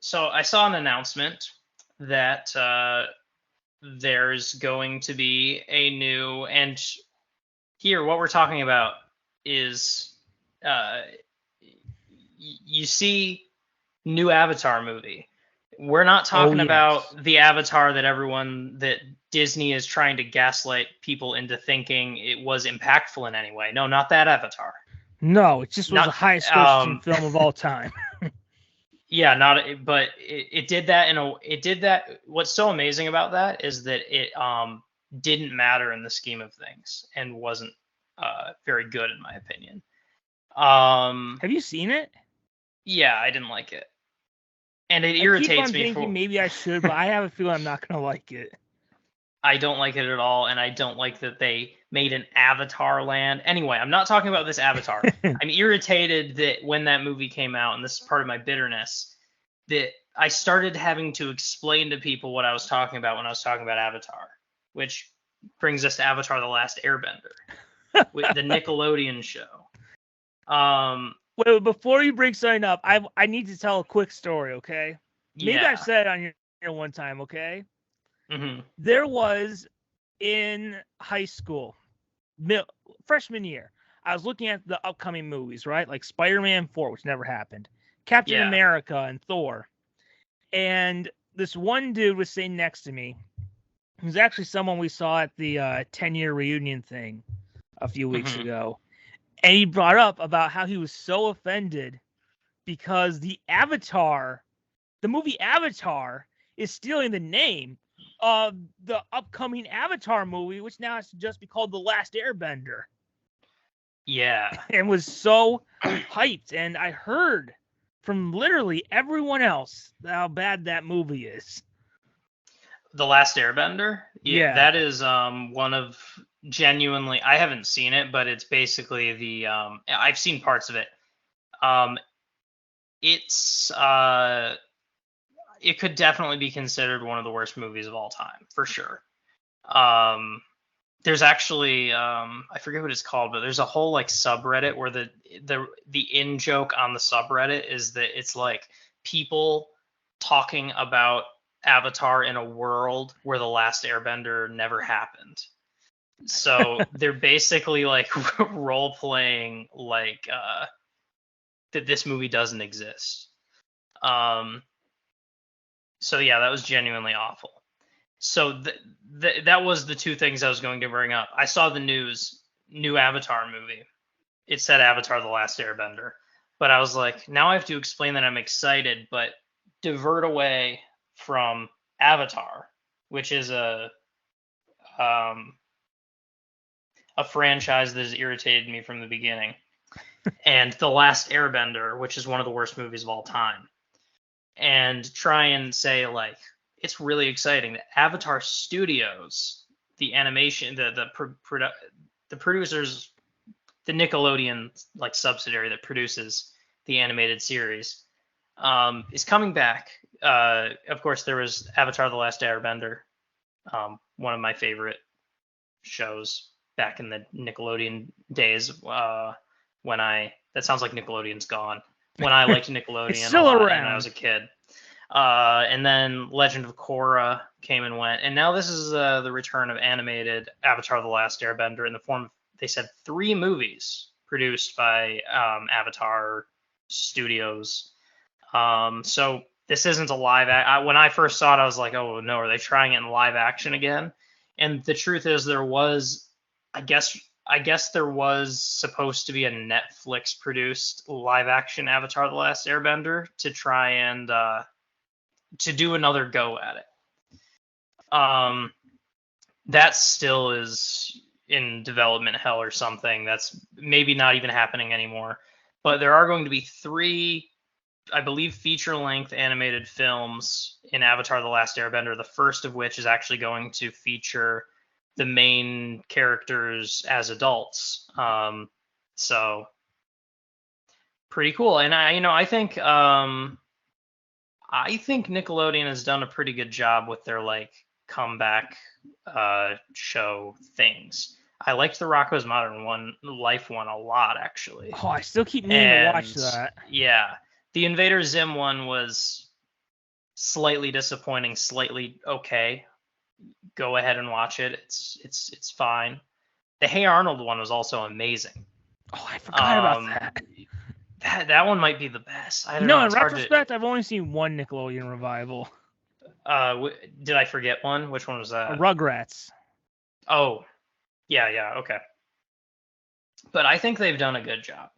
So I saw an announcement that there's going to be a new, and here what we're talking about is uh, you see new Avatar movie. We're not Oh talking yes. about the Avatar that Disney is trying to gaslight people into thinking it was impactful in any way. No, not that Avatar. No, it just was Not the highest grossing um film of all time. yeah, not but it did that it did that. What's so amazing about that is that it didn't matter in the scheme of things and wasn't very good in my opinion. Um Have you seen it? yeah, I didn't like it. And it I keep irritates on me thinking for maybe I should, but I have a feeling I'm not gonna like it. I don't like it at all, and I don't like that they made an Avatar land. Anyway, I'm not talking about this Avatar. I'm irritated that when that movie came out, and this is part of my bitterness, that I started having to explain to people what I was talking about when I was talking about Avatar, which brings us to Avatar: The Last Airbender, with the Nickelodeon show. Wait, before you bring something up, I need to tell a quick story, okay? Maybe I've Yeah. said it on your one time, okay? Hmm. There was in high school, freshman year, I was looking at the upcoming movies, right? Like Spider-Man 4, which never happened, Captain Yeah. America, and Thor. And this one dude was sitting next to me. He was actually someone we saw at the 10-year reunion thing a few weeks Hmm. ago. And he brought up about how he was so offended because the movie Avatar, is stealing the name of the upcoming Avatar movie, which now has to just be called The Last Airbender, Yeah. and was so hyped. And I heard from literally everyone else how bad that movie is. The Last Airbender? Yeah, Yeah. that is one of genuinely I haven't seen it, but it's basically the I've seen parts of it. Um it's it could definitely be considered one of the worst movies of all time, for sure. Um there's actually I forget what it's called, but there's a whole like subreddit where the in joke on the subreddit is that it's like people talking about Avatar in a world where the last Airbender never happened. So they're basically like role playing like that this movie doesn't exist. Um so yeah, that was genuinely awful. So that was the two things I was going to bring up. I saw the new Avatar movie. It said Avatar: The Last Airbender, but I was like, now I have to explain that I'm excited, but divert away from Avatar, which is um, a franchise that has irritated me from the beginning, and The Last Airbender, which is one of the worst movies of all time, and try and say like it's really exciting that Avatar Studios, the animation, the producers, the Nickelodeon like subsidiary that produces the animated series, is coming back. Of course, there was Avatar: The Last Airbender, one of my favorite shows back in the Nickelodeon days. When I that sounds like Nickelodeon's gone. When I liked It's Nickelodeon a still lot and I was around. a kid. And then Legend of Korra came and went, and now this is the return of animated Avatar: The Last Airbender in the form of, they said, 3 movies produced by Avatar Studios. So this isn't a when I first saw it, I was like, oh no, are they trying it in live action again? And the truth is, I guess, I guess there was supposed to be a Netflix produced live action Avatar: The Last Airbender to try and to do another go at it. Um, that still is in development hell or something. That's maybe not even happening anymore. But there are going to be 3, I believe, feature length animated films in Avatar: The Last Airbender, the first of which is actually going to feature the main characters as adults. So pretty cool. And I think Nickelodeon has done a pretty good job with their like comeback show things. I liked the Rocko's Modern Life one a lot, actually. Oh, I still keep meaning to watch And that. yeah, the Invader Zim one was slightly disappointing, slightly okay. Go ahead and watch it. It's fine. The Hey Arnold one was also amazing. Oh, I forgot about that. That one might be the best. I don't know. In It's hard to. retrospect, I've only seen one Nickelodeon revival. Did I forget one? Which one was that? Rugrats. Oh, yeah, okay. But I think they've done a good job.